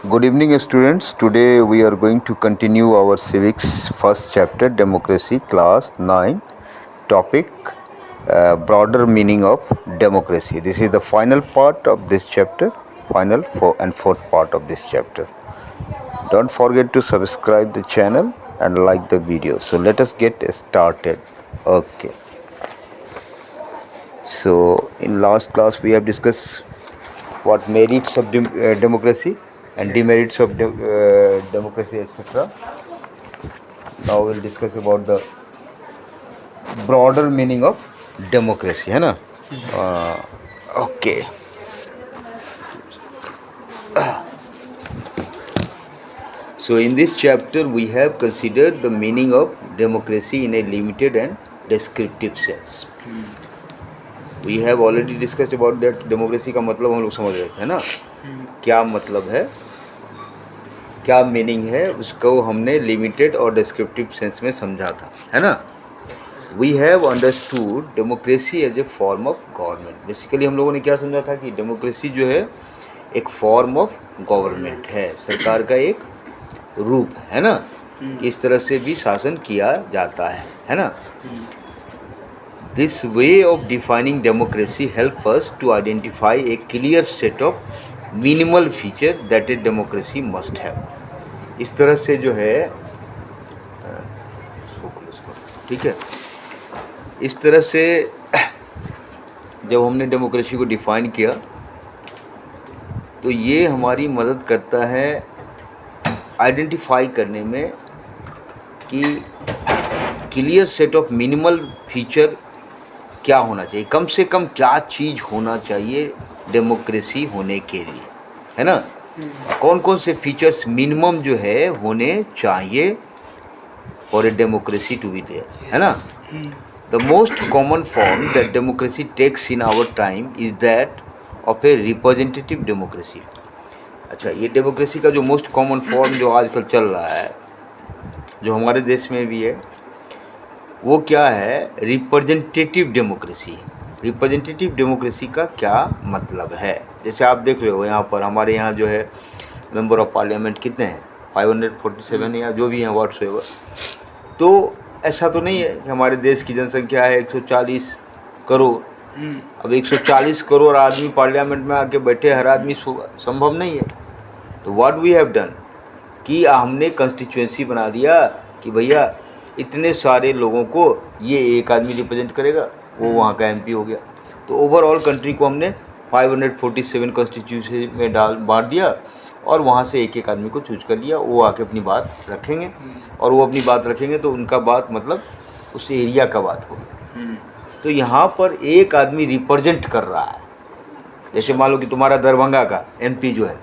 Good evening, students. Today we are going to continue our civics first chapter, democracy, class 9. Topic broader meaning of democracy. This is the final part of this chapter, final and fourth part of this chapter. Don't forget to subscribe the channel and like the video. So let us get started. Okay. So in last class we have discussed what merits of democracy and demerits of democracy, etc. Now we'll discuss about the broader meaning of democracy, है ना? Okay. So in this chapter we have considered the meaning of democracy in a limited and descriptive sense. We have already discussed about that. Democracy का मतलब हम लोग समझ रहे थे, है ना? क्या मतलब है, क्या मीनिंग है, उसको हमने लिमिटेड और डिस्क्रिप्टिव सेंस में समझा था, है ना? We have understood democracy as a form of government. Basically हम लोगों ने क्या समझा था कि डेमोक्रेसी जो है एक फॉर्म ऑफ गवर्नमेंट है, सरकार का एक रूप है ना, कि इस तरह से भी शासन किया जाता है ना? This way of defining democracy help us to identify a clear set of minimal feature that a democracy must have. इस तरह से जो है, ठीक है, इस तरह से जब हमने डेमोक्रेसी को डिफाइन किया तो ये हमारी मदद करता है आइडेंटिफाई करने में कि clear set of minimal feature क्या होना चाहिए, कम से कम क्या चीज़ होना चाहिए डेमोक्रेसी होने के लिए, है ना? कौन कौन से फीचर्स मिनिमम जो है होने चाहिए for a democracy to be there, है ना? The most common form that democracy takes in our time is that of a representative democracy. अच्छा, ये डेमोक्रेसी का जो मोस्ट कॉमन फॉर्म जो आजकल चल रहा है, जो हमारे देश में भी है, वो क्या है? Representative democracy. रिप्रेजेंटेटिव डेमोक्रेसी का क्या मतलब है? जैसे आप देख रहे हो यहाँ पर हमारे यहाँ जो है मेंबर ऑफ पार्लियामेंट कितने हैं? 547 या जो भी हैं व्हाट्सएवर. तो ऐसा तो नहीं है कि हमारे देश की जनसंख्या है 140 करोड़. अब 140 करोड़ आदमी पार्लियामेंट में आके बैठे, हर आदमी संभव नहीं है. तो व्हाट वी हैव डन कि हमने कंस्टिट्यूएंसी बना दिया कि भैया इतने सारे लोगों को ये एक आदमी रिप्रेजेंट करेगा, वो वहाँ का एमपी हो गया. तो ओवरऑल कंट्री को हमने 547 कॉन्स्टिट्यूंसी में बांट दिया और वहाँ से एक एक आदमी को चूज कर लिया. वो आके अपनी बात रखेंगे और वो अपनी बात रखेंगे तो उनका बात मतलब उस एरिया का बात होगी. तो यहाँ पर एक आदमी रिप्रेजेंट कर रहा है. जैसे मान लो कि तुम्हारा दरभंगा का एमपी जो है,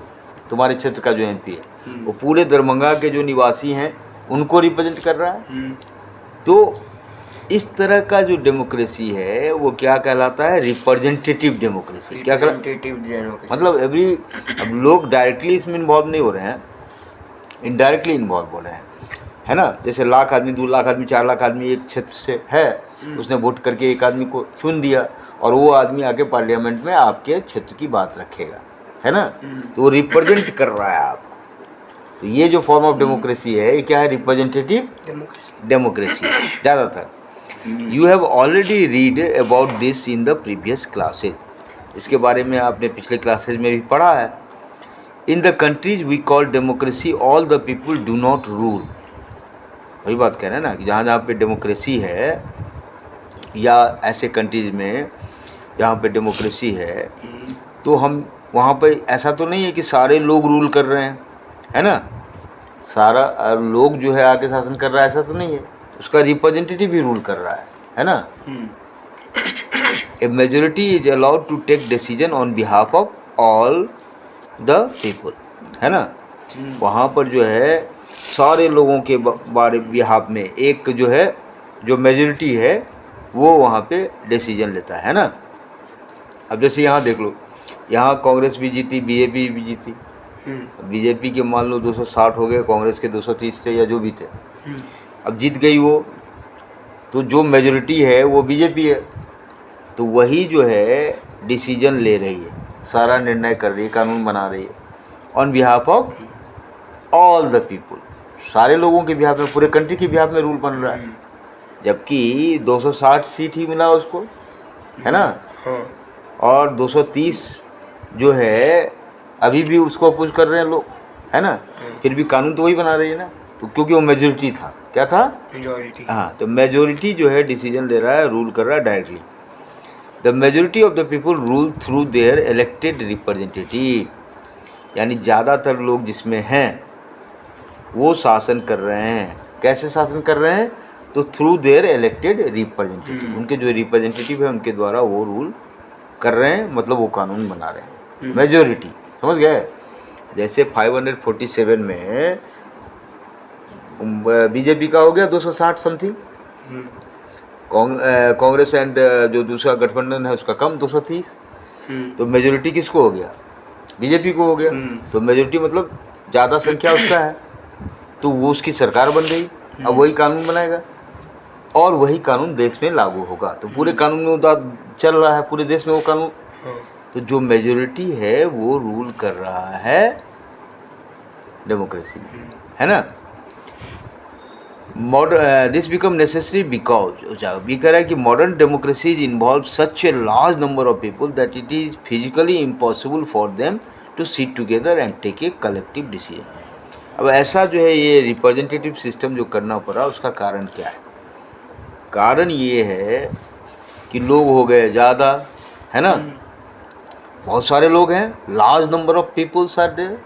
तुम्हारे क्षेत्र का जो एमपी है, वो पूरे दरभंगा के जो निवासी हैं उनको रिप्रेजेंट कर रहा है. तो इस तरह का जो डेमोक्रेसी है वो क्या कहलाता है? Representative democracy. क्या कहलाता? मतलब अब लोग डायरेक्टली इसमें इन्वॉल्व नहीं हो रहे हैं, इनडायरेक्टली इन्वॉल्व हो रहे हैं, है ना? जैसे लाख आदमी, 2 लाख आदमी, 4 लाख आदमी एक क्षेत्र से है, उसने वोट करके एक आदमी को चुन दिया और वो आदमी आके पार्लियामेंट में आपके क्षेत्र की बात रखेगा, है ना? तो वो रिप्रेजेंट कर रहा है आपको. तो ये जो फॉर्म ऑफ डेमोक्रेसी है ये क्या है? रिप्रेजेंटेटिव डेमोक्रेसी ज़्यादातर. You have already read about this in the previous classes. इसके बारे में आपने पिछले क्लासेज में भी पढ़ा है. In the countries we call democracy all the people do not rule. वही बात कह रहे हैं ना कि जहाँ जहाँ पे डेमोक्रेसी है या ऐसे कंट्रीज में जहाँ पे डेमोक्रेसी है तो हम वहाँ पे ऐसा तो नहीं है कि सारे लोग रूल कर रहे हैं, है ना? सारा लोग जो है आके शासन कर रहा है, ऐसा तो नहीं है. उसका रिप्रेजेंटेटिव ही रूल कर रहा है ना? A majority is allowed to take decision on behalf of all the people, है ना? वहाँ पर जो है सारे लोगों के बारे बिहाफ में एक जो है, जो मेजोरिटी है वो वहाँ पे डिसीजन लेता है ना? अब जैसे यहाँ देख लो, यहाँ कांग्रेस भी जीती, बीजेपी भी जीती. बीजेपी के मान लो 260 हो गए, कांग्रेस के 230 थे या जो भी थे. अब जीत गई वो, तो जो मेजोरिटी है वो बीजेपी है, तो वही जो है डिसीजन ले रही है, सारा निर्णय कर रही है, कानून बना रही है. On behalf of all the people, सारे लोगों के बिहाफ में, पूरे कंट्री के बिहाफ में रूल बन रहा है। जबकि 260 सीट ही मिला उसको, है ना, और 230 जो है अभी भी उसको अपोज कर रहे हैं लोग, है ना। फिर भी कानून तो वही बना रही है ना, तो क्योंकि वो मेजोरिटी था, क्या था, मेजोरिटी। हाँ, तो मेजोरिटी जो है डिसीजन ले रहा है, रूल कर रहा है directly. The majority of the people rule through their elected representative, यानी ज़्यादातर लोग जिसमें हैं वो शासन कर रहे हैं। कैसे शासन कर रहे हैं, तो थ्रू देयर इलेक्टेड रिप्रेजेंटेटिव, उनके जो रिप्रेजेंटेटिव है उनके द्वारा वो रूल कर रहे हैं, मतलब वो कानून बना रहे हैं। मेजोरिटी, समझ गए। जैसे 547 में बीजेपी का हो गया 260 समथिंग, कांग्रेस एंड जो दूसरा गठबंधन है उसका कम 230, तो मेजोरिटी किसको हो गया, बीजेपी को हो गया। तो मेजोरिटी मतलब ज़्यादा संख्या उसका है, तो वो उसकी सरकार बन गई। अब वही कानून बनाएगा और वही कानून देश में लागू होगा। तो पूरे कानून में चल रहा है पूरे देश में वो कानून। तो जो मेजोरिटी है वो रूल कर रहा है डेमोक्रेसी में, है ना। दिस बिकम नेसेसरी बिकॉज ये कह रहा है कि modern democracies involve such a large number of people that it is physically impossible for them to sit together and take a collective decision. अब ऐसा जो है ये रिप्रेजेंटेटिव सिस्टम जो करना पड़ा, उसका कारण क्या है। कारण ये है कि लोग हो गए ज़्यादा, है ना, बहुत सारे लोग हैं, large number of peoples are there.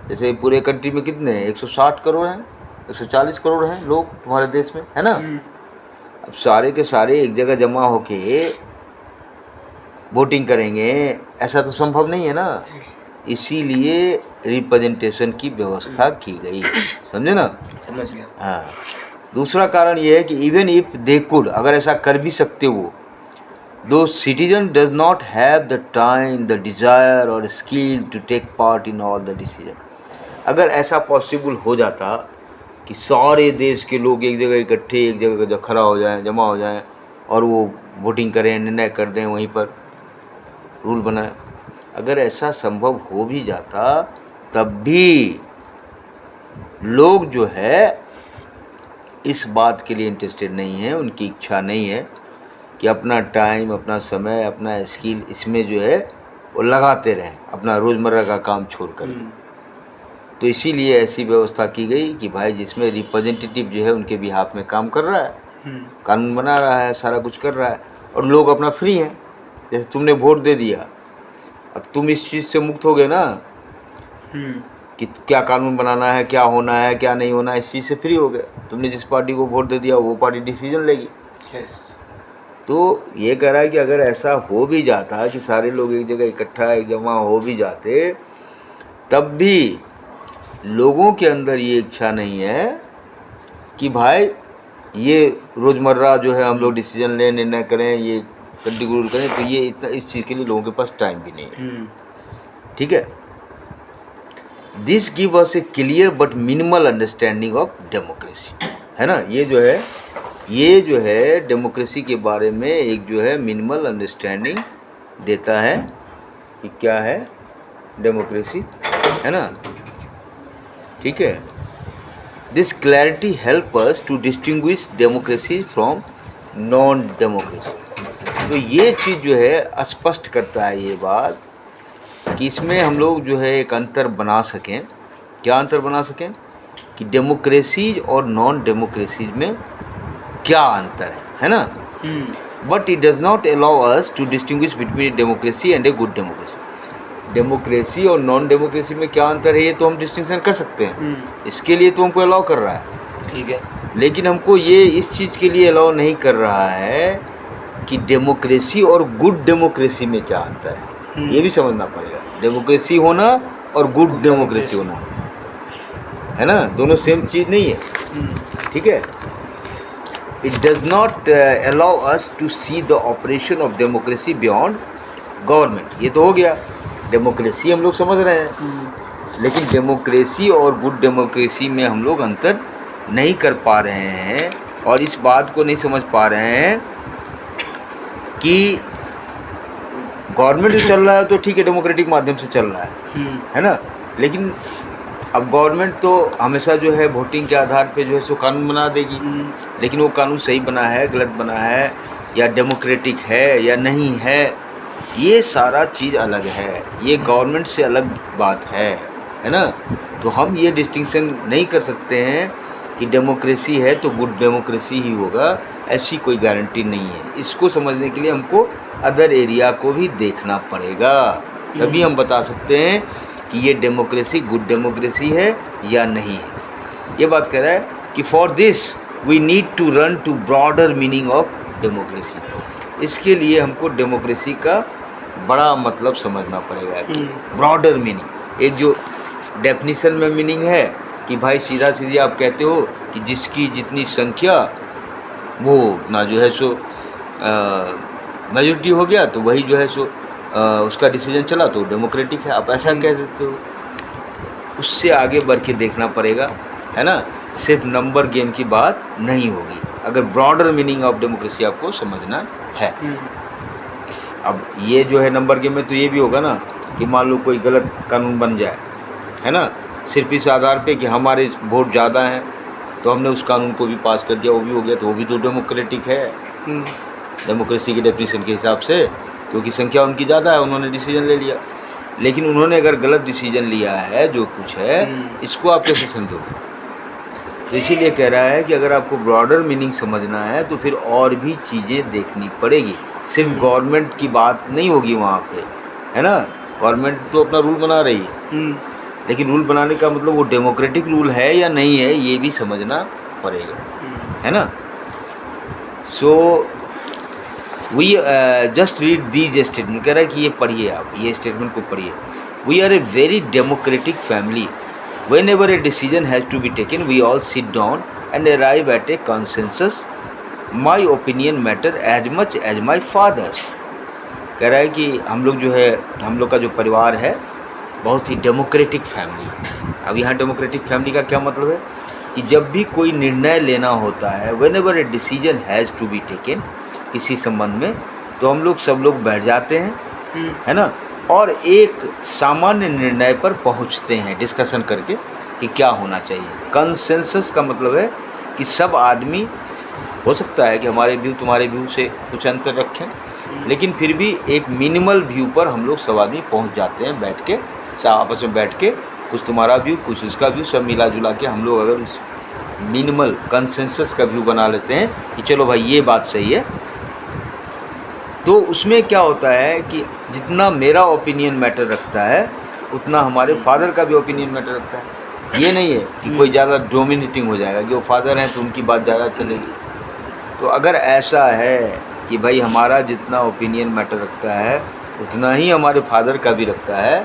जैसे पूरे कंट्री में कितने हैं, 160 करोड़ हैं, 140 करोड़ हैं लोग तुम्हारे देश में, है ना। अब सारे के सारे एक जगह जमा होके वोटिंग करेंगे, ऐसा तो संभव नहीं है ना। इसीलिए रिप्रेजेंटेशन की व्यवस्था की गई, समझे ना। समझ गया। हाँ, दूसरा कारण ये है कि इवन इफ दे कुड, अगर ऐसा कर भी सकते वो, though citizen does not have the time, the desire और skill to take part in all the decision. अगर ऐसा पॉसिबल हो जाता कि सारे देश के लोग एक जगह इकट्ठे एक जगह खड़ा हो जाएं, जमा हो जाएं और वो वोटिंग करें, निर्णय कर दें, वहीं पर रूल बनाएं, अगर ऐसा संभव हो भी जाता तब भी लोग जो है इस बात के लिए इंटरेस्टेड नहीं है, उनकी इच्छा नहीं है कि अपना टाइम, अपना समय, अपना स्किल इसमें जो है वो लगाते रहें, अपना रोज़मर्रा का काम छोड़ कर। तो इसीलिए ऐसी व्यवस्था की गई कि भाई जिसमें रिप्रेजेंटेटिव जो है उनके बिहाफ में काम कर रहा है, कानून बना रहा है, सारा कुछ कर रहा है, और लोग अपना फ्री हैं। जैसे तुमने वोट दे दिया, अब तुम इस चीज़ से मुक्त हो गए ना कि क्या कानून बनाना है, क्या होना है, क्या नहीं होना है, इस चीज़ से फ्री हो गए। तुमने जिस पार्टी को वोट दे दिया वो पार्टी डिसीजन लेगी। तो ये कह रहा है कि अगर ऐसा हो भी जाता कि सारे लोग एक जगह इकट्ठा एक जमा हो भी जाते, तब भी लोगों के अंदर ये इच्छा नहीं है कि भाई ये रोज़मर्रा जो है हम लोग डिसीजन लें, निर्णय करें, ये कंट्री को रूल करें। तो ये इतना इस चीज़ के लिए लोगों के पास टाइम भी नहीं है, ठीक है। This give us A clear but minimal understanding of democracy, है ना। ये जो है डेमोक्रेसी के बारे में एक जो है मिनिमल अंडरस्टैंडिंग देता है कि क्या है डेमोक्रेसी, है ना, ठीक है। This clarity help us to distinguish democracy from non democracy. तो ये चीज़ जो है स्पष्ट करता है ये बात कि इसमें हम लोग जो है एक अंतर बना सकें। क्या अंतर बना सकें कि डेमोक्रेसीज और नॉन डेमोक्रेसीज में क्या अंतर है ना। But it does not allow us to distinguish between democracy and a good democracy. Democracy और नॉन डेमोक्रेसी में क्या अंतर है ये तो हम डिस्टिंक्शन कर सकते हैं, इसके लिए तो हमको अलाउ कर रहा है, ठीक है। लेकिन हमको ये इस चीज़ के लिए अलाउ नहीं कर रहा है कि डेमोक्रेसी और गुड डेमोक्रेसी में क्या अंतर है, ये भी समझना पड़ेगा। डेमोक्रेसी होना और गुड डेमोक्रेसी होना, है ना, दोनों सेम चीज़ नहीं है, ठीक है। It does not allow us to see the operation of democracy beyond government. ये तो हो गया, डेमोक्रेसी हम लोग समझ रहे हैं, लेकिन डेमोक्रेसी और गुड डेमोक्रेसी में हम लोग अंतर नहीं कर पा रहे हैं, और इस बात को नहीं समझ पा रहे हैं कि गवर्नमेंट जो चल रहा है तो ठीक है डेमोक्रेटिक माध्यम से चल रहा है ना, लेकिन अब गवर्नमेंट तो हमेशा जो है वोटिंग के आधार पे जो है सो कानून बना देगी, लेकिन वो कानून सही बना है, गलत बना है, या डेमोक्रेटिक है या नहीं है, ये सारा चीज़ अलग है, ये गवर्नमेंट से अलग बात है ना। तो हम ये डिस्टिंक्शन नहीं कर सकते हैं कि डेमोक्रेसी है तो गुड डेमोक्रेसी ही होगा, ऐसी कोई गारंटी नहीं है। इसको समझने के लिए हमको अदर एरिया को भी देखना पड़ेगा, तभी हम बता सकते हैं कि ये डेमोक्रेसी गुड डेमोक्रेसी है या नहीं है। ये बात कह रहा है कि for this we need to run to broader meaning of democracy. इसके लिए हमको डेमोक्रेसी का बड़ा मतलब समझना पड़ेगा कि ब्रॉडर मीनिंग, एक जो डेफिनेशन में मीनिंग है कि भाई सीधा सीधी आप कहते हो कि जिसकी जितनी संख्या वो ना जो है सो मेजॉरिटी हो गया तो वही जो है सो उसका डिसीजन चला तो डेमोक्रेटिक है, आप ऐसा कह देते हो। उससे आगे बढ़ के देखना पड़ेगा, है ना, सिर्फ नंबर गेम की बात नहीं होगी अगर ब्रॉडर मीनिंग ऑफ डेमोक्रेसी आपको समझना है। अब ये जो है नंबर गेम में तो ये भी होगा ना कि मान लो कोई गलत कानून बन जाए, है ना, सिर्फ इस आधार पे कि हमारे वोट ज़्यादा हैं तो हमने उस कानून को भी पास कर दिया, वो भी हो गया, तो वो भी तो डेमोक्रेटिक है डेमोक्रेसी की डेफिनेशन के हिसाब से, क्योंकि संख्या उनकी ज़्यादा है, उन्होंने डिसीजन ले लिया। लेकिन उन्होंने अगर गलत डिसीजन लिया है जो कुछ है, इसको आप कैसे समझोगे? तो इसीलिए कह रहा है कि अगर आपको ब्रॉडर मीनिंग समझना है तो फिर और भी चीज़ें देखनी पड़ेगी, सिर्फ गवर्नमेंट की बात नहीं होगी वहाँ पे, है ना। गवर्नमेंट तो अपना रूल बना रही है, लेकिन रूल बनाने का मतलब वो डेमोक्रेटिक रूल है या नहीं है ये भी समझना पड़ेगा, है ना। So we just read these statement, कह रहा है कि ये पढ़िए, आप ये स्टेटमेंट को पढ़िए। We are a very democratic family, whenever a decision has to be taken we all sit down and arrive at a consensus, my opinion matter as much as my father's. कह रहा है कि हम लोग जो है, हम लोग का जो परिवार है बहुत ही डेमोक्रेटिक फैमिली है। अब यहाँ डेमोक्रेटिक फैमिली का क्या मतलब है कि जब भी कोई निर्णय लेना होता है, whenever a decision has to be taken, किसी संबंध में, तो हम लोग सब लोग बैठ जाते हैं, है ना, और एक सामान्य निर्णय पर पहुंचते हैं डिस्कशन करके कि क्या होना चाहिए। कंसेंसस का मतलब है कि सब आदमी, हो सकता है कि हमारे व्यू तुम्हारे व्यू से कुछ अंतर रखें, लेकिन फिर भी एक मिनिमल व्यू पर हम लोग सब आदमी पहुँच जाते हैं, बैठ के आपस में बैठ के, कुछ तुम्हारा व्यू कुछ उसका व्यू, सब मिला जुला के हम लोग अगर उस मिनिमल कंसेंसस का व्यू बना लेते हैं कि चलो भाई ये बात सही है, तो उसमें क्या होता है कि जितना मेरा ओपिनियन मैटर रखता है उतना हमारे फादर का भी ओपिनियन मैटर रखता है। ये नहीं है कि कोई ज़्यादा डोमिनेटिंग हो जाएगा कि वो फादर हैं तो उनकी बात ज़्यादा चलेगी। तो अगर ऐसा है कि भाई हमारा जितना ओपिनियन मैटर रखता है उतना ही हमारे फादर का भी रखता है,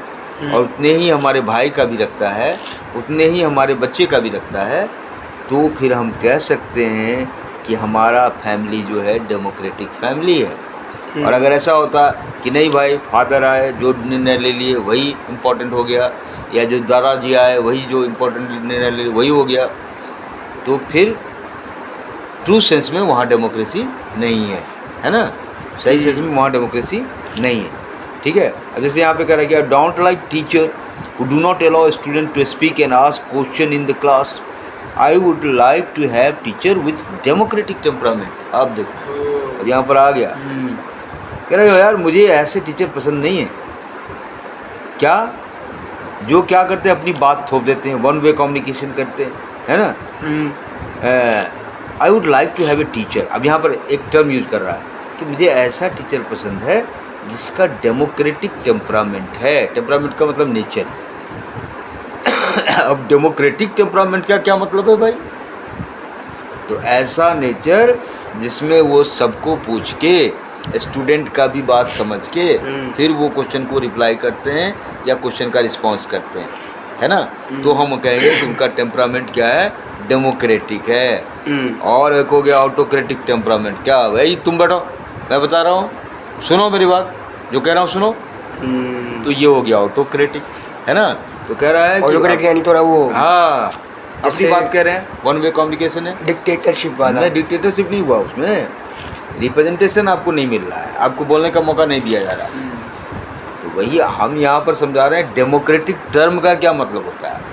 और उतने ही हमारे भाई का भी रखता है, उतने ही हमारे बच्चे का भी रखता है, तो फिर हम कह सकते हैं कि हमारा फैमिली जो है डेमोक्रेटिक फैमिली है। और अगर ऐसा होता कि नहीं भाई फादर आए जो निर्णय ले लिए वही इम्पोर्टेंट हो गया, या जो दादाजी आए वही जो इम्पोर्टेंट निर्णय ले वही हो गया, तो फिर ट्रू सेंस में वहाँ डेमोक्रेसी नहीं है ना, सही सेंस में वहाँ डेमोक्रेसी नहीं है। ठीक है। अब जैसे यहाँ पे कह रहा है कि don't like teacher who do not allow student to speak and ask question in the class. I would like to have teacher with democratic temperament. आप देखो अब यहाँ पर आ गया, कह रहे हो यार मुझे ऐसे टीचर पसंद नहीं है क्या, जो क्या करते हैं अपनी बात थोप देते हैं, वन वे कम्युनिकेशन करते हैं, है ना। I would like to have a teacher, अब यहाँ पर एक टर्म यूज कर रहा है कि मुझे ऐसा टीचर पसंद है जिसका डेमोक्रेटिक टेम्परामेंट है। टेम्परामेंट का मतलब नेचर। अब डेमोक्रेटिक टेम्परामेंट का क्या मतलब है भाई, तो ऐसा नेचर जिसमें वो सबको पूछ के स्टूडेंट का भी बात समझ के फिर वो क्वेश्चन को रिप्लाई करते हैं या क्वेश्चन का रिस्पांस करते हैं, है ना। तो हम कहेंगे कि उनका टेम्परामेंट क्या है, डेमोक्रेटिक है। और एक हो गया ऑटोक्रेटिक टेम्परामेंट। क्या भाई तुम बैठो मैं बता रहा हूँ, सुनो मेरी बात, जो कह रहा हूँ सुनो। तो ये हो गया ऑटोक्रेटिक, है ना। तो कह रहा है ऑटोक्रेटिक यानी थोड़ा वो, हाँ अपनी बात कह रहे हैं, वन वे कम्युनिकेशन है। डिक्टेटरशिप वाला नहीं, डिक्टेटरशिप नहीं हुआ, उसमें रिप्रेजेंटेशन आपको नहीं मिल रहा है, आपको बोलने का मौका नहीं दिया जा रहा। तो वही हम यहाँ पर समझा रहे हैं डेमोक्रेटिक टर्म का क्या मतलब होता है।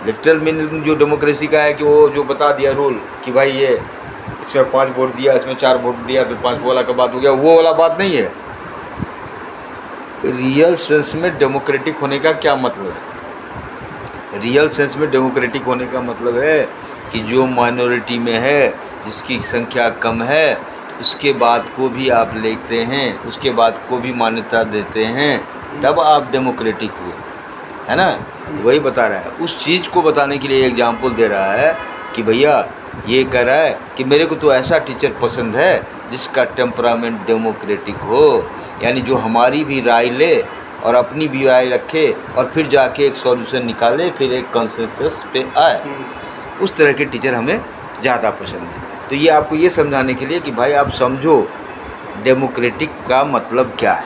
लिटरल मीनिंग जो डेमोक्रेसी का है कि वो जो बता दिया रूल कि भाई ये इसमें 5 वोट दिया, इसमें 4 वोट दिया तो 5 वाला का बात हो गया, वो वाला बात नहीं है। रियल सेंस में डेमोक्रेटिक होने का क्या मतलब है? रियल सेंस में डेमोक्रेटिक होने का मतलब है कि जो माइनॉरिटी में है, जिसकी संख्या कम है, उसके बात को भी आप लेते हैं, उसके बात को भी मान्यता देते हैं, तब आप डेमोक्रेटिक हुए, है ना। तो वही बता रहा है, उस चीज़ को बताने के लिए एग्जाम्पल दे रहा है कि भैया ये कह रहा है कि मेरे को तो ऐसा टीचर पसंद है जिसका टेम्परामेंट डेमोक्रेटिक हो, यानी जो हमारी भी राय ले और अपनी भी राय रखे और फिर जाके एक सॉल्यूशन निकाले, फिर एक कंसेंसस पे आए। उस तरह के टीचर हमें ज़्यादा पसंद है। तो ये आपको ये समझाने के लिए कि भाई आप समझो डेमोक्रेटिक का मतलब क्या है,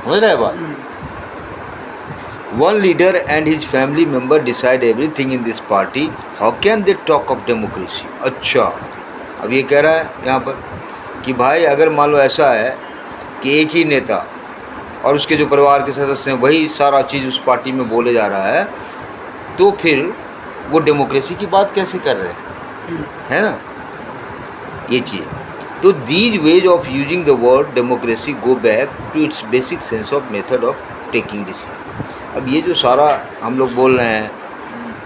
समझ रहे बात। One leader and his family member decide everything in this party. How can they talk of democracy? अच्छा, अब ये कह रहा है यहाँ पर कि भाई अगर मान लो ऐसा है कि एक ही नेता और उसके जो परिवार के सदस्य हैं वही सारा चीज़ उस पार्टी में बोले जा रहा है, तो फिर वो डेमोक्रेसी की बात कैसे कर रहे हैं, है ना, ये चीज़। तो these ways of using the word democracy go back to its basic sense of method of taking decision. अब ये जो सारा हम लोग बोल रहे हैं,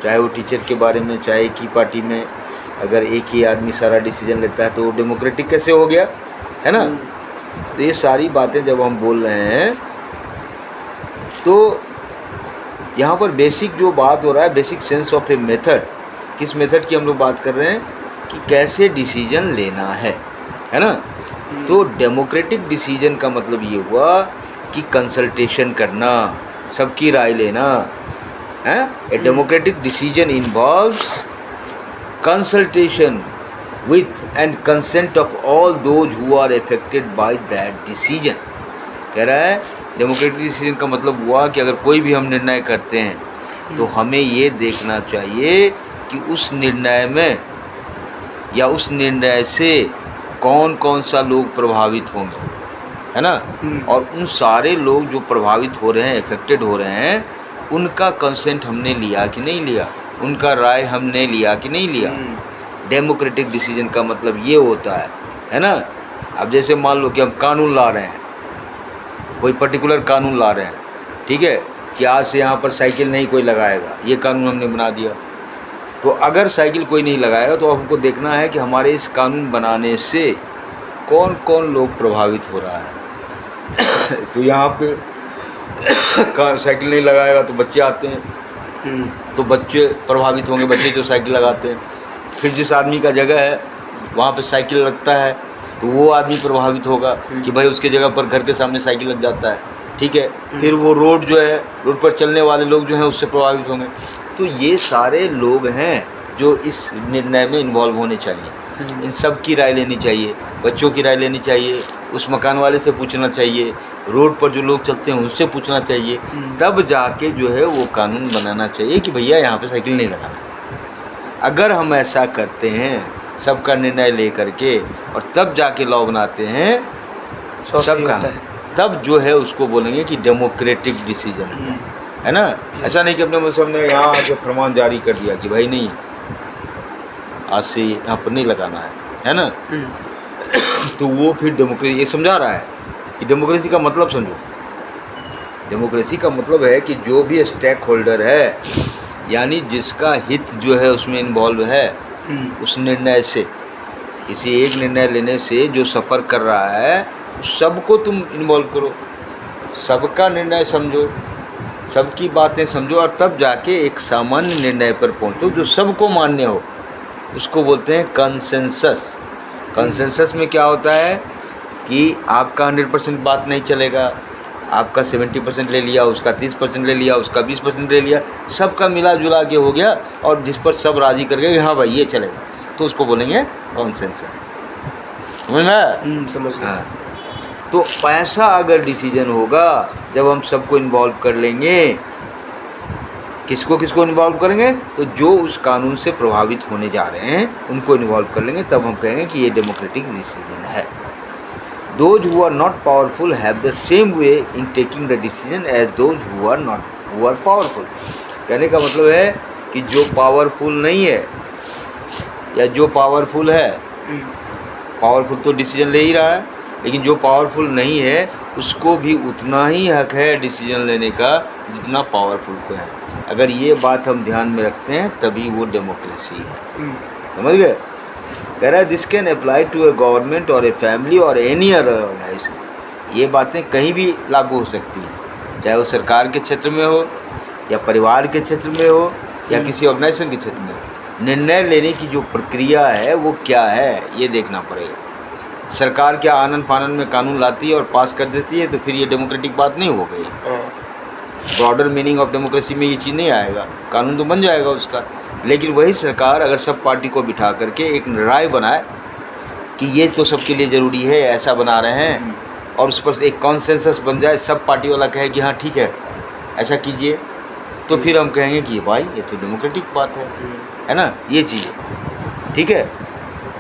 चाहे वो टीचर के बारे में, चाहे एक ही पार्टी में अगर एक ही आदमी सारा डिसीजन लेता है तो वो डेमोक्रेटिक कैसे हो गया, है ना। तो ये सारी बातें जब हम बोल रहे हैं तो यहाँ पर बेसिक जो बात हो रहा है, basic sense of a method, किस मेथड की हम लोग बात कर रहे हैं कि कैसे डिसीजन लेना है ना। तो डेमोक्रेटिक डिसीजन का मतलब ये हुआ कि कंसल्टेशन करना, सबकी राय लेना है। A democratic decision involves consultation with and consent of all those who are affected by that decision. कह रहा है डेमोक्रेटिक डिसीजन का मतलब हुआ कि अगर कोई भी हम निर्णय करते हैं तो हमें ये देखना चाहिए कि उस निर्णय में या उस निर्णय से कौन कौन सा लोग प्रभावित होंगे, है ना। और उन सारे लोग जो प्रभावित हो रहे हैं, अफेक्टेड हो रहे हैं, उनका कंसेंट हमने लिया कि नहीं लिया, उनका राय हमने लिया कि नहीं लिया। डेमोक्रेटिक डिसीजन का मतलब ये होता है ना। अब जैसे मान लो कि हम कानून ला रहे हैं, कोई पर्टिकुलर कानून ला रहे हैं, ठीक है, कि आज से यहाँ पर साइकिल नहीं कोई लगाएगा, ये कानून हमने बना दिया। तो अगर साइकिल कोई नहीं लगाएगा तो हमको देखना है कि हमारे इस कानून बनाने से कौन कौन लोग प्रभावित हो रहा है। तो यहाँ पे साइकिल नहीं लगाएगा तो बच्चे आते हैं, तो बच्चे प्रभावित होंगे, बच्चे जो साइकिल लगाते हैं। फिर जिस आदमी का जगह है वहाँ पे साइकिल लगता है तो वो आदमी प्रभावित होगा कि भाई उसके जगह पर घर के सामने साइकिल लग जाता है, ठीक है। फिर वो रोड जो है, रोड पर चलने वाले लोग जो हैं उससे प्रभावित होंगे। तो ये सारे लोग हैं जो इस निर्णय में इन्वॉल्व होने चाहिए। इन सब की राय लेनी चाहिए, बच्चों की राय लेनी चाहिए, उस मकान वाले से पूछना चाहिए, रोड पर जो लोग चलते हैं उससे पूछना चाहिए, तब जाके जो है वो कानून बनाना चाहिए कि भैया यहाँ पे साइकिल नहीं लगाना। अगर हम ऐसा करते हैं सबका निर्णय ले करके और तब जाके लॉ बनाते हैं सबका, तब जो है उसको बोलेंगे कि डेमोक्रेटिक डिसीजन है ना। ऐसा नहीं कि अपने मुझसे हमने यहाँ आके फरमान जारी कर दिया कि भाई नहीं, आज से यहाँ पर नहीं लगाना है ना। तो वो फिर डेमोक्रेसी ये समझा रहा है कि डेमोक्रेसी का मतलब समझो। डेमोक्रेसी का मतलब है कि जो भी स्टेक होल्डर है, यानी जिसका हित जो है उसमें इन्वॉल्व है, उस निर्णय से, किसी एक निर्णय लेने से जो सफ़र कर रहा है सबको तुम इन्वॉल्व करो, सबका निर्णय समझो, सबकी बातें समझो और तब जाके एक सामान्य निर्णय पर पहुंचो जो सबको मान्य हो। उसको बोलते हैं कंसेंसस। कंसेंसस में क्या होता है कि आपका 100% बात नहीं चलेगा, आपका 70% ले लिया, उसका 30% ले लिया, उसका 20% ले लिया, सबका मिला जुला के हो गया और जिस पर सब राज़ी कर गए हाँ भाई ये चलेगा, तो उसको बोलेंगे कंसेंसस। समझ गया। हाँ, तो ऐसा अगर डिसीजन होगा जब हम सबको इन्वॉल्व कर लेंगे, किसको किसको इन्वॉल्व करेंगे, तो जो उस कानून से प्रभावित होने जा रहे हैं उनको इन्वॉल्व कर लेंगे, तब हम कहेंगे कि ये डेमोक्रेटिक डिसीजन है। Those who are not powerful have the same way in taking the decision as those who are powerful. कहने का मतलब है कि जो पावरफुल नहीं है या जो पावरफुल है, पावरफुल तो डिसीजन ले ही रहा है, लेकिन जो पावरफुल नहीं है उसको भी उतना ही हक है डिसीजन लेने का जितना पावरफुल को है। अगर ये बात हम ध्यान में रखते हैं तभी वो डेमोक्रेसी है। समझ गए? कह रहा है this can apply to a government or a family और एनी अदर ऑर्गेनाइजेशन। ये बातें कहीं भी लागू हो सकती हैं, चाहे वो सरकार के क्षेत्र में हो या परिवार के क्षेत्र में हो या किसी ऑर्गेनाइजेशन के क्षेत्र में हो। निर्णय लेने की जो प्रक्रिया है वो क्या है ये देखना पड़ेगा। सरकार क्या आनन फानन में कानून लाती है और पास कर देती है तो फिर ये डेमोक्रेटिक बात नहीं हो गई। ब्रॉडर मीनिंग ऑफ डेमोक्रेसी में ये चीज़ नहीं आएगा, कानून तो बन जाएगा उसका। लेकिन वही सरकार अगर सब पार्टी को बिठा करके एक राय बनाए कि ये तो सबके लिए ज़रूरी है, ऐसा बना रहे हैं, और उस पर एक कॉन्सेंसस बन जाए, सब पार्टी वाला कहे कि हाँ ठीक है ऐसा कीजिए, तो फिर हम कहेंगे कि भाई ये तो डेमोक्रेटिक बात है ना। ये चीज़ ठीक है।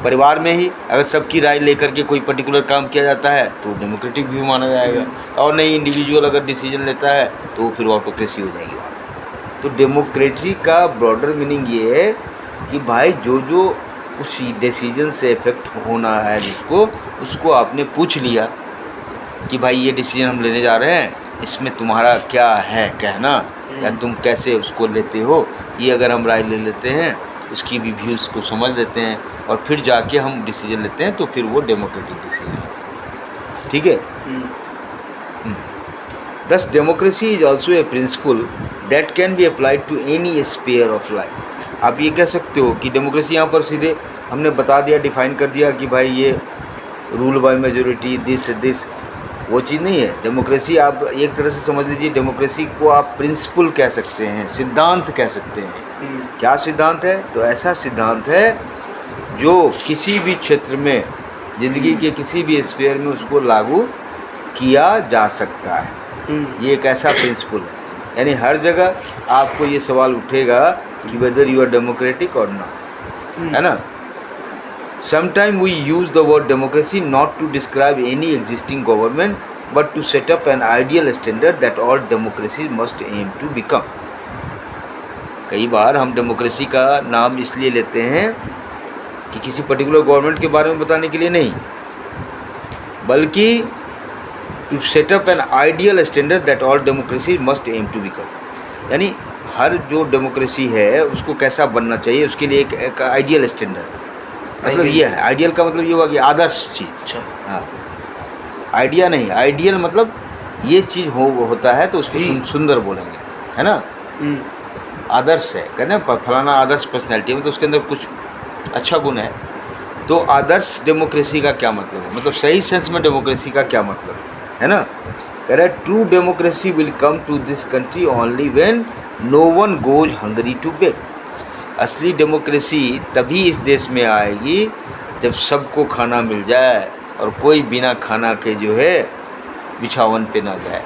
परिवार में ही अगर सबकी राय लेकर के कोई पर्टिकुलर काम किया जाता है तो डेमोक्रेटिक भी माना जाएगा, और नहीं इंडिविजुअल अगर डिसीजन लेता है तो फिर ऑटोक्रेसी हो जाएगी। तो डेमोक्रेसी का ब्रॉडर मीनिंग ये है कि भाई जो जो उस डिसीजन से इफेक्ट होना है जिसको, उसको आपने पूछ लिया कि भाई ये डिसीजन हम लेने जा रहे हैं, इसमें तुम्हारा क्या है कहना या तुम कैसे उसको लेते हो, ये अगर हम राय ले लेते हैं, उसकी भी व्यूज़ को समझ लेते हैं और फिर जाके हम डिसीजन लेते हैं तो फिर वो डेमोक्रेटिक डिसीजन है। ठीक है। Thus democracy is also a principle that can be applied to any sphere of life. आप ये कह सकते हो कि डेमोक्रेसी यहाँ पर सीधे हमने बता दिया, डिफाइन कर दिया कि भाई ये रूल बाय मेजोरिटी दिस वो चीज़ नहीं है। डेमोक्रेसी आप एक तरह से समझ लीजिए, डेमोक्रेसी को आप प्रिंसिपल कह सकते हैं, सिद्धांत कह सकते हैं। क्या सिद्धांत है? तो ऐसा सिद्धांत है जो किसी भी क्षेत्र में, ज़िंदगी के किसी भी स्फीयर में उसको लागू किया जा सकता है। ये एक ऐसा प्रिंसिपल है, यानी हर जगह आपको ये सवाल उठेगा कि whether you are democratic or not, है ना। Sometime we use the word democracy not to describe any existing government but to set up an ideal standard that all democracy must aim to become. कई बार हम democracy का नाम इसलिए लेते हैं कि किसी पर्टिकुलर गवर्नमेंट के बारे में बताने के लिए नहीं, बल्कि to set up an ideal standard that all democracy must aim to become. यानी हर जो डेमोक्रेसी है उसको कैसा बनना चाहिए, उसके लिए एक आइडियल स्टैंडर्ड, मतलब ये है। आइडियल का मतलब ये हुआ कि आदर्श चीज़। हाँ, आइडिया नहीं, आइडियल मतलब ये चीज़ होता है तो उसको सुंदर बोलेंगे, है ना। आदर्श है, कहते हैं फलाना आदर्श पर्सनैलिटी है, मतलब उसके अंदर कुछ अच्छा गुण है। तो आदर्श डेमोक्रेसी का क्या मतलब है, मतलब सही सेंस में डेमोक्रेसी का क्या मतलब है ना। कह रहा है true democracy will come to this country only when no one goes hungry to bed. असली डेमोक्रेसी तभी इस देश में आएगी जब सबको खाना मिल जाए और कोई बिना खाना के जो है बिछावन पे ना जाए।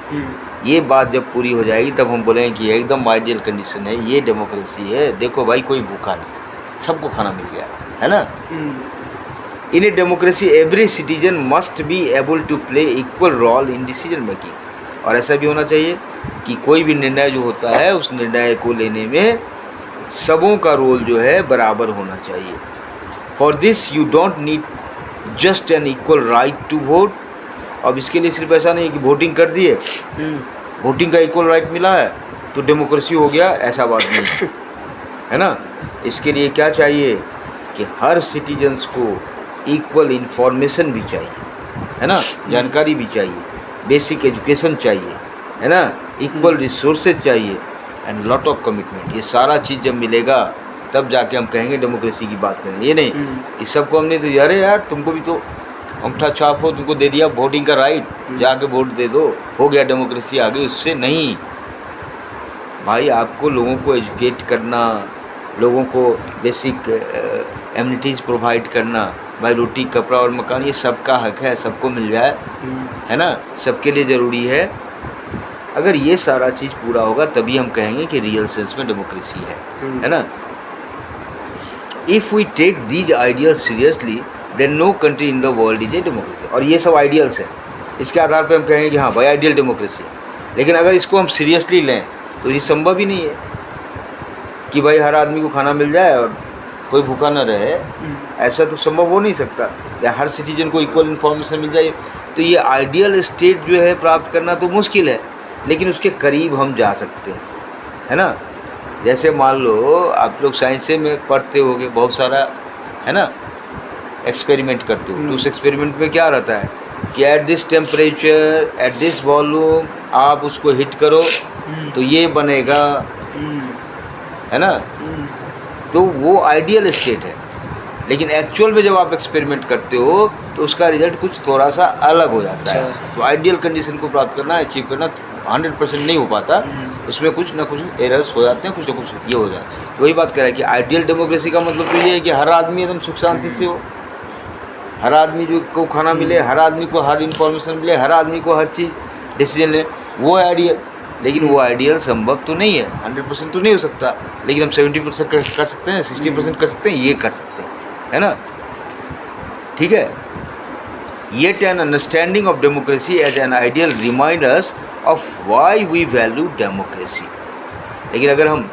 ये बात जब पूरी हो जाएगी तब हम बोलेंगे कि एकदम आइडियल कंडीशन है, ये डेमोक्रेसी है। देखो भाई कोई भूखा नहीं, सबको खाना मिल गया, है ना। In a democracy, every citizen must be able to play equal role in decision making. और ऐसा भी होना चाहिए कि कोई भी निर्णय जो होता है उस निर्णय को लेने में सबों का रोल जो है बराबर होना चाहिए। For this you don't need just an equal right to vote. अब इसके लिए सिर्फ ऐसा नहीं है कि वोटिंग कर दिए, वोटिंग का इक्वल राइट मिला है तो डेमोक्रेसी हो गया, ऐसा बात नहीं है ना। इसके लिए क्या चाहिए कि हर सिटीजन्स को इक्वल इन्फॉर्मेशन भी चाहिए, है ना, जानकारी भी चाहिए, बेसिक एजुकेशन चाहिए, है ना, इक्वल रिसोर्सेज चाहिए एंड लॉट ऑफ कमिटमेंट। ये सारा चीज़ जब मिलेगा तब जाके हम कहेंगे डेमोक्रेसी की बात करें। ये नहीं कि सबको हमने दे दिया, अरे यार तुमको भी तो अंगूठा छाप हो, तुमको दे दिया वोटिंग का राइट, जाके वोट दे दो, हो गया डेमोक्रेसी आ गई। उससे नहीं भाई, आपको लोगों को एजुकेट करना, लोगों को बेसिक एमिनिटीज़ प्रोवाइड करना, भाई रोटी कपड़ा और मकान ये सबका हक है, सबको मिल जाए, है ना, सबके लिए ज़रूरी है। अगर ये सारा चीज़ पूरा होगा तभी हम कहेंगे कि रियल सेंस में डेमोक्रेसी है ना। If we take these ideas seriously then no country in the world is a democracy. और ये सब आइडियल्स है, इसके आधार पर हम कहेंगे कि हाँ भाई आइडियल डेमोक्रेसी है। लेकिन अगर इसको हम सीरियसली लें तो ये संभव ही नहीं है कि भाई हर आदमी को खाना मिल जाए और कोई भूखा न रहे। ऐसा तो संभव हो नहीं सकता, या हर सिटीजन को इक्वल इन्फॉर्मेशन मिल जाए। तो ये आइडियल स्टेट जो है प्राप्त करना तो मुश्किल है, लेकिन उसके करीब हम जा सकते हैं, है ना। जैसे मान लो आप लोग साइंस में पढ़ते होगे, बहुत सारा है ना एक्सपेरिमेंट करते हो। तो उस एक्सपेरिमेंट में क्या रहता है कि at this temperature at this volume आप उसको हिट करो तो ये बनेगा, है ना। तो वो आइडियल स्टेट है, लेकिन एक्चुअल में जब आप एक्सपेरिमेंट करते हो तो उसका रिजल्ट कुछ थोड़ा सा अलग हो जाता है। तो आइडियल कंडीशन को प्राप्त करना, अचीव करना 100% नहीं हो पाता, उसमें कुछ ना कुछ एरर्स हो जाते हैं, कुछ ना कुछ ये हो जाता है। तो वही बात कर रहा है कि आइडियल डेमोक्रेसी का मतलब तो ये है कि हर आदमी एकदम सुख शांति से हो, हर आदमी जो को खाना मिले, हर आदमी को हर इन्फॉर्मेशन मिले, हर आदमी को हर चीज़ डिसीजन ले, वो है आइडियल। लेकिन वो आइडियल संभव तो नहीं है, 100% तो नहीं हो सकता, लेकिन हम 70% कर सकते हैं, 60% कर सकते हैं, ये कर सकते हैं, है ना। ठीक है। Yet an understanding of democracy as an ideal reminds us of why we value democracy। लेकिन अगर हम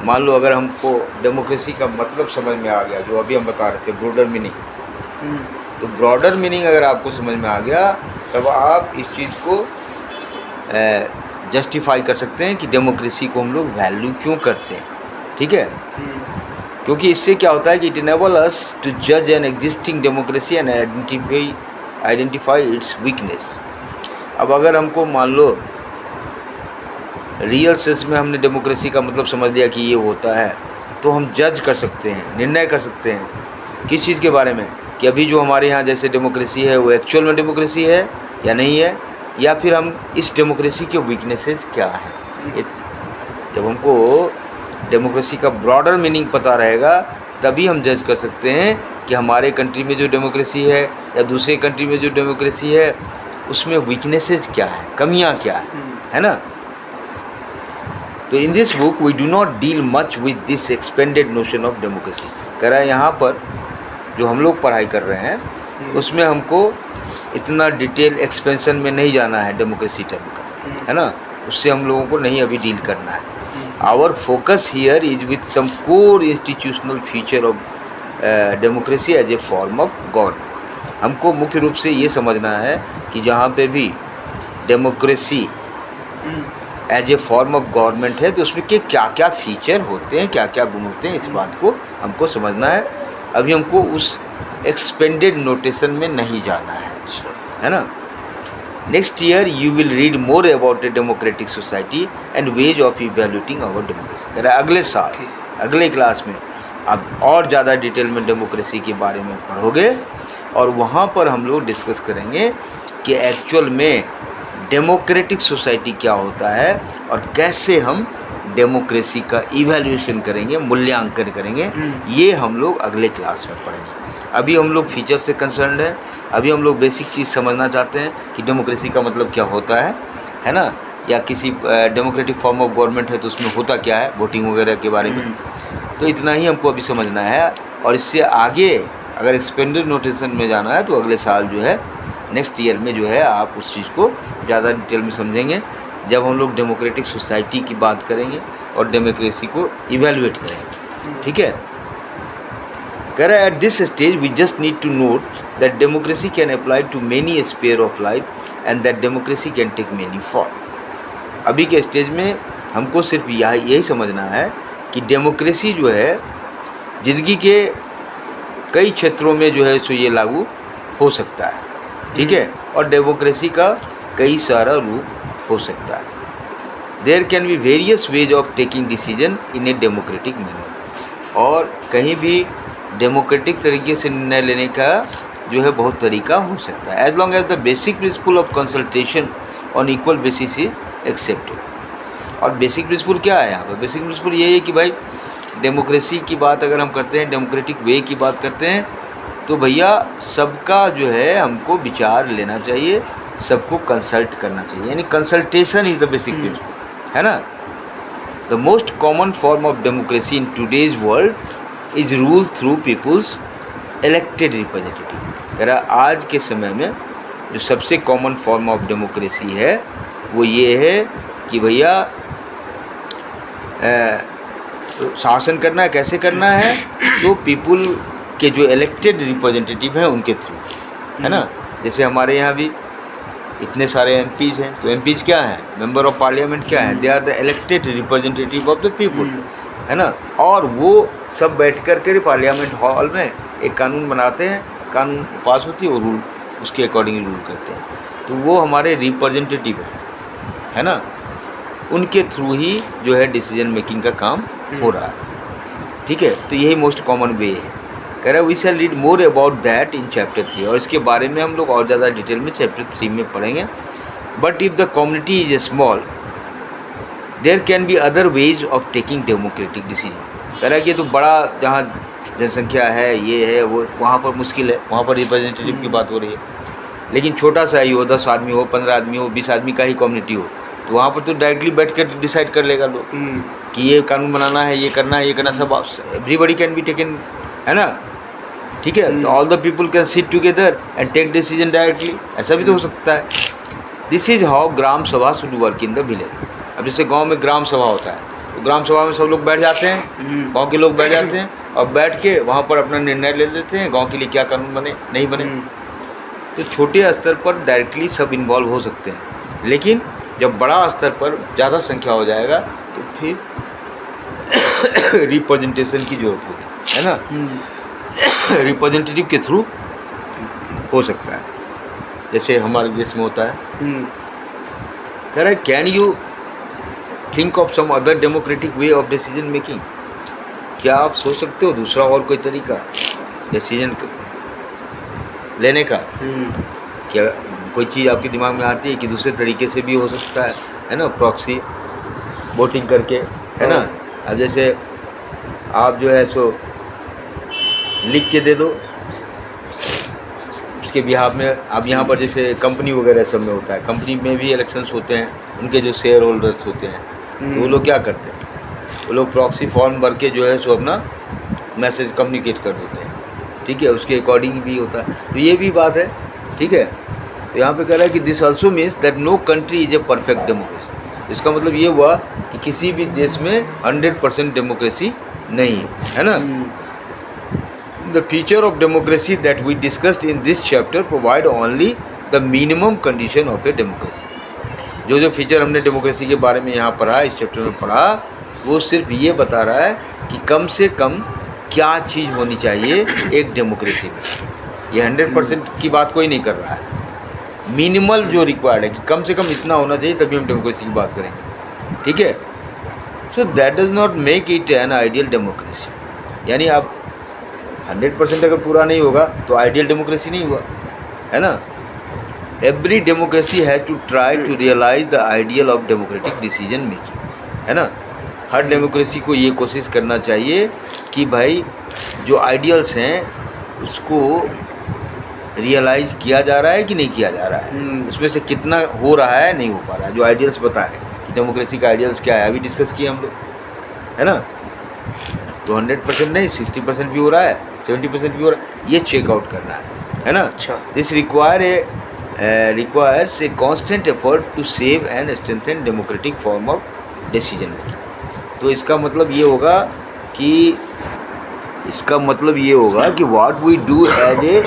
मान लो अगर हमको डेमोक्रेसी का मतलब समझ में आ गया, जो अभी हम बता रहे थे ब्रॉडर मीनिंग, तो ब्रॉडर मीनिंग अगर आपको समझ में आ गया तब आप इस चीज़ को जस्टिफाई कर सकते हैं कि डेमोक्रेसी को हम लोग वैल्यू क्यों करते हैं। ठीक है। क्योंकि इससे क्या होता है कि इट इनेबल अस टू जज an existing democracy and identify it's weakness. अब अगर हमको मान लो रियल सेंस में हमने डेमोक्रेसी का मतलब समझ लिया कि ये होता है, तो हम जज कर सकते हैं, निर्णय कर सकते हैं किस चीज़ के बारे में, कि अभी जो हमारे यहाँ जैसे डेमोक्रेसी है वो एक्चुअल में डेमोक्रेसी है या नहीं है, या फिर हम इस डेमोक्रेसी के वीकनेसेस क्या हैं। जब हमको डेमोक्रेसी का ब्रॉडर मीनिंग पता रहेगा तभी हम जज कर सकते हैं कि हमारे कंट्री में जो डेमोक्रेसी है या दूसरे कंट्री में जो डेमोक्रेसी है उसमें वीकनेसेस क्या है, कमियां क्या है ना। तो in this book we do not deal much with this expanded notion of democracy. कह रहा है यहाँ पर जो हम लोग पढ़ाई कर रहे हैं उसमें हमको इतना डिटेल एक्सपेंशन में नहीं जाना है डेमोक्रेसी टर्म का, है ना। उससे हम लोगों को नहीं अभी डील करना है। Our focus here is with some core institutional feature of democracy as a form of government. हमको मुख्य रूप से ये समझना है कि जहाँ पे भी democracy as a form of government है तो उसमें के क्या क्या फीचर होते हैं, क्या क्या गुण होते हैं, इस बात को हमको समझना है। अभी हमको उस एक्सपेंडेड नोटेशन में नहीं जाना है ना। Next year you will read more about a democratic society and ways of evaluating our democracy. कह रहा है अगले साल अगले क्लास में आप और ज़्यादा डिटेल में डेमोक्रेसी के बारे में पढ़ोगे और वहाँ पर हम लोग डिस्कस करेंगे कि एक्चुअल में डेमोक्रेटिक सोसाइटी क्या होता है और कैसे हम डेमोक्रेसी का इवैल्यूएशन करेंगे, मूल्यांकन करेंगे। ये हम लोग अगले क्लास में पढ़ेंगे। अभी हम लोग फीचर से कंसर्न्ड है, अभी हम लोग बेसिक चीज़ समझना चाहते हैं कि डेमोक्रेसी का मतलब क्या होता है ना, या किसी डेमोक्रेटिक फॉर्म ऑफ गवर्नमेंट है तो उसमें होता क्या है, वोटिंग वगैरह के बारे में। तो इतना ही हमको अभी समझना है, और इससे आगे अगर एक्सपेंडेड नोटेशन में जाना है तो अगले साल जो है नेक्स्ट ईयर में जो है आप उस चीज़ को ज़्यादा डिटेल में समझेंगे जब हम लोग डेमोक्रेटिक सोसाइटी की बात करेंगे और डेमोक्रेसी को इवैल्यूएट करेंगे। ठीक है। कह रहा है at this stage we just need to note that democracy can apply to many sphere of life and that democracy can take many form. अभी के स्टेज में हमको सिर्फ यही समझना है कि डेमोक्रेसी जो है ज़िंदगी के कई क्षेत्रों में जो है सो ये लागू हो सकता है। ठीक है। और डेमोक्रेसी का कई सारा रूप हो सकता है। There can be various ways of taking decision in a democratic manner. और कहीं भी डेमोक्रेटिक तरीके से निर्णय लेने का जो है बहुत तरीका हो सकता है, as long as the basic principle of consultation on equal basis is accepted. और बेसिक प्रिंसिपल क्या है यहाँ पर? बेसिक प्रिंसिपल ये है कि भाई डेमोक्रेसी की बात अगर हम करते हैं, डेमोक्रेटिक वे की बात करते हैं, तो भैया सबका जो है हमको विचार लेना चाहिए, सबको कंसल्ट करना चाहिए, यानी consultation is the basic principle, है ना। The most common form of democracy in today's world is rule through people's elected representative. कह रहा आज के समय में जो सबसे कॉमन फॉर्म ऑफ डेमोक्रेसी है वो ये है कि भैया शासन करना है, कैसे करना है, तो पीपुल के जो इलेक्टेड रिप्रेजेंटेटिव हैं उनके थ्रू, है ना। जैसे हमारे यहाँ भी इतने सारे एमपीज़ हैं, तो एमपीज़ क्या हैं, मेंबर ऑफ पार्लियामेंट क्या हैं, they are the elected representative of the people, है ना। और वो सब बैठ कर के पार्लियामेंट हॉल में एक कानून बनाते हैं, कानून पास होती है और रूल उसके अकॉर्डिंग रूल करते हैं, तो वो हमारे रिप्रेजेंटेटिव है ना, उनके थ्रू ही जो है डिसीजन मेकिंग का काम हो रहा है, ठीक है। तो यही मोस्ट कॉमन वे है। कह रहा है we shall read more about that in chapter 3, और इसके बारे में हम लोग और ज़्यादा डिटेल में चैप्टर 3 में पढ़ेंगे। But if the community is small there can be other ways of taking democratic decision. कह रहा है कि तो बड़ा जहाँ जनसंख्या है, ये है वो, वहाँ पर मुश्किल है, वहाँ पर रिप्रेजेंटेटिव की बात हो रही है। लेकिन छोटा सा ही हो, 10 आदमी हो, 15 आदमी हो, 20 आदमी का ही कम्युनिटी हो, तो वहाँ पर तो डायरेक्टली बैठ कर डिसाइड कर लेगा लोग कि ये कानून बनाना है, ये करना है, ये करना, सब एवरीबडी कैन बी टेकन, है ना, ठीक है। तो all the people can sit together and take decision directly, ऐसा भी तो हो सकता है। दिस इज हाउ ग्राम सभा should work in the village. अब जैसे गांव में ग्राम सभा होता है, तो ग्राम सभा में सब लोग बैठ जाते हैं, गांव के लोग बैठ जाते हैं और बैठ के वहाँ पर अपना निर्णय ले लेते हैं, गांव के लिए क्या कानून बने नहीं बने। तो छोटे स्तर पर डायरेक्टली सब इन्वॉल्व हो सकते हैं, लेकिन जब बड़ा स्तर पर ज़्यादा संख्या हो जाएगा तो फिर रिप्रेजेंटेशन की जरूरत होगी, है ना। रिप्रेजेंटेटिव के थ्रू हो सकता है, जैसे हमारे देश में होता है। कह रहा है can you think of some other democratic way of decision making. क्या आप सोच सकते हो दूसरा और कोई तरीका डिसीजन लेने का? क्या कोई चीज़ आपके दिमाग में आती है कि दूसरे तरीके से भी हो सकता है ना, प्रॉक्सी वोटिंग करके, है ना। अब जैसे आप जो है सो लिख के दे दो उसके बिहाफ में। अब यहाँ पर जैसे कंपनी वगैरह सब में होता है, कंपनी में भी इलेक्शंस होते हैं, उनके जो शेयर होल्डर्स होते हैं तो वो लोग क्या करते हैं, वो लोग प्रॉक्सी फॉर्म भर के जो है सो अपना मैसेज कम्युनिकेट कर देते हैं, ठीक है, उसके अकॉर्डिंग भी होता है। तो ये भी बात है, ठीक है। तो यहाँ पे कह रहा है कि this also means that no country is a perfect democracy. इसका मतलब ये हुआ कि किसी भी देश में 100% डेमोक्रेसी नहीं है ना। The feature of democracy that we discussed in this chapter provide only the minimum condition of a democracy. जो फीचर हमने डेमोक्रेसी के बारे में यहाँ पढ़ा, इस चैप्टर में पढ़ा, वो सिर्फ ये बता रहा है कि कम से कम क्या चीज़ होनी चाहिए एक डेमोक्रेसी में। ये 100% की बात कोई नहीं कर रहा है, मिनिमल जो रिक्वायर्ड है कि कम से कम इतना होना चाहिए, तभी हम डेमोक्रेसी की बात करेंगे, ठीक है। So that does not make it an ideal democracy. यानी आप 100% अगर पूरा नहीं होगा तो आइडियल डेमोक्रेसी नहीं हुआ, है ना। Every democracy has to try to realise the ideal of democratic decision making, है ना। हर डेमोक्रेसी को ये कोशिश करना चाहिए कि भाई जो आइडियल्स हैं उसको रियलाइज़ किया जा रहा है कि नहीं किया जा रहा है, उसमें से कितना हो रहा है, नहीं हो पा रहा है। जो आइडियल्स बताएं कि डेमोक्रेसी का आइडियल्स क्या है, अभी डिस्कस किए हम लोग, है ना। तो 100% नहीं, 60% भी हो रहा है, 70% भी हो रहा है, ये चेकआउट करना है ना। अच्छा, this requires a constant effort to save and strengthen democratic form of decision making. तो इसका मतलब ये होगा कि what we do as a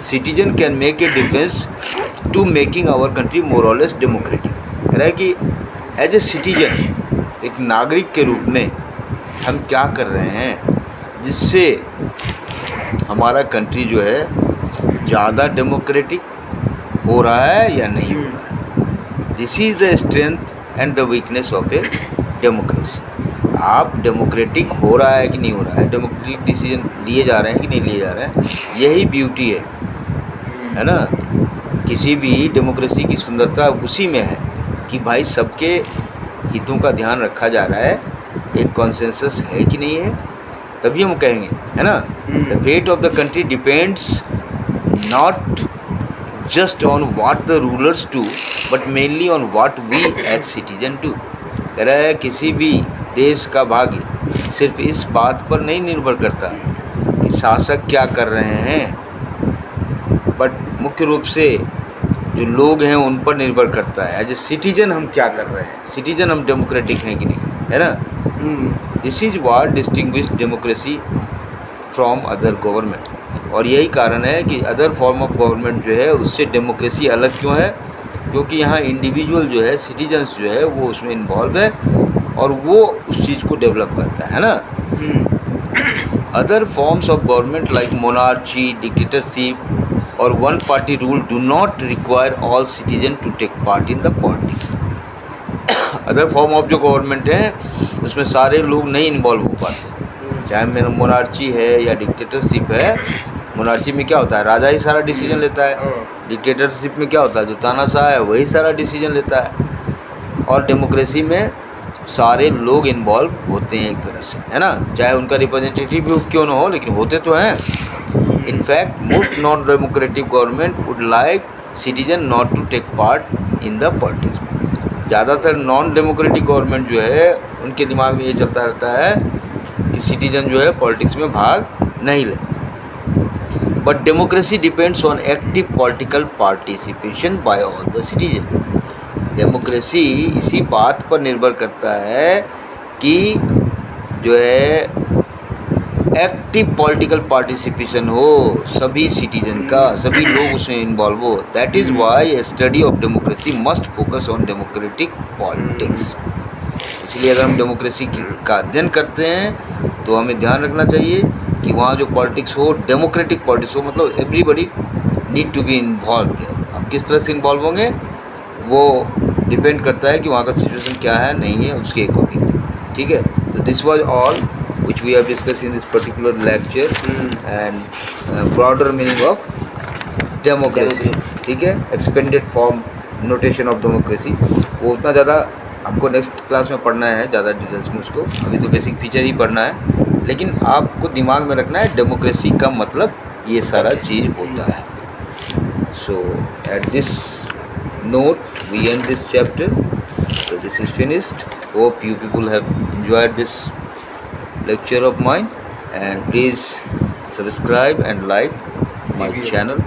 citizen can make a difference to making our country more or less democratic. कह रहा है कि एज ए सिटीजन, एक नागरिक के रूप में हम क्या कर रहे हैं जिससे हमारा कंट्री जो है ज़्यादा डेमोक्रेटिक हो रहा है या नहीं हो रहा है। This is the strength and the weakness of a democracy. आप डेमोक्रेटिक हो रहा है कि नहीं हो रहा है, डेमोक्रेटिक डिसीजन लिए जा रहे हैं कि नहीं लिए जा रहे हैं, यही ब्यूटी है ना। किसी भी डेमोक्रेसी की सुंदरता उसी में है कि भाई सबके हितों का ध्यान रखा जा रहा है, एक कॉन्सेंसस है कि नहीं है, तभी हम कहेंगे, है ना। The fate of the country depends not just on what the rulers do but mainly on what we as citizen do। कह रहा है किसी भी देश का भाग्य सिर्फ इस बात पर नहीं निर्भर करता कि शासक क्या कर रहे हैं, बट मुख्य रूप से जो लोग हैं उन पर निर्भर करता है। एज ए सिटीजन हम क्या कर रहे हैं, सिटीजन हम डेमोक्रेटिक हैं कि नहीं, है ना। This is what distinguish democracy from other government. और यही कारण है कि अदर फॉर्म ऑफ गवर्नमेंट जो है उससे डेमोक्रेसी अलग क्यों है, क्योंकि यहाँ इंडिविजुअल जो है, सिटीजन्स जो है वो उसमें इन्वॉल्व है और वो उस चीज़ को डेवलप करता है ना। Other forms of government like monarchy, dictatorship और one party rule do not require all citizen to take part in the politics. Other form of जो गवर्नमेंट है उसमें सारे लोग नहीं इन्वॉल्व हो पाते, चाहे मेरा मोनार्ची है या डिक्टेटरशिप है। मोनार्ची में क्या होता है, राजा ही सारा डिसीजन लेता है। डिक्टेटरशिप में क्या होता है, जो तानाशाह है वही सारा डिसीजन लेता है। और डेमोक्रेसी में सारे लोग इन्वॉल्व होते हैं एक तरह से, है ना, चाहे उनका रिप्रेजेंटेटिव भी क्यों ना हो, लेकिन होते तो हैं। In fact most non democratic government would like citizen not to take part in the politics. ज़्यादातर नॉन डेमोक्रेटिक गवर्नमेंट जो है उनके दिमाग में ये चलता रहता है कि सिटीजन जो है पॉलिटिक्स में भाग नहीं ले। But democracy depends on active political participation by all the citizen. Democracy इसी बात पर निर्भर करता है कि जो है एक्टिव पॉलिटिकल पार्टिसिपेशन हो सभी सिटीजन का, सभी लोग उसमें इन्वॉल्व हो। That is why A study of democracy must focus on democratic politics. इसलिए अगर हम डेमोक्रेसी का अध्ययन करते हैं तो हमें ध्यान रखना चाहिए कि वहाँ जो पॉलिटिक्स हो डेमोक्रेटिक पॉलिटिक्स हो, मतलब everybody need to be involve. अब किस तरह से इन्वॉल्व होंगे वो डिपेंड करता है कि वहाँ का सिचुएशन क्या है, नहीं है, उसके अकॉर्डिंग, ठीक है। तो this was all which we have discussed in this particular lecture and broader meaning of democracy, ठीक है। Expanded form notation of democracy वो उतना ज़्यादा आपको नेक्स्ट क्लास में पढ़ना है, ज़्यादा डिटेल्स में उसको, अभी तो बेसिक फीचर ही पढ़ना है। लेकिन आपको दिमाग में रखना है डेमोक्रेसी का मतलब ये सारा चीज़ होता है। So at this note we end this chapter. So this is finished. Hope you people have enjoyed this lecture of mine, and please subscribe and like my channel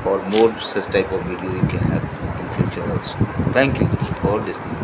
for more such type of video you can have in future also. Thank you for listening.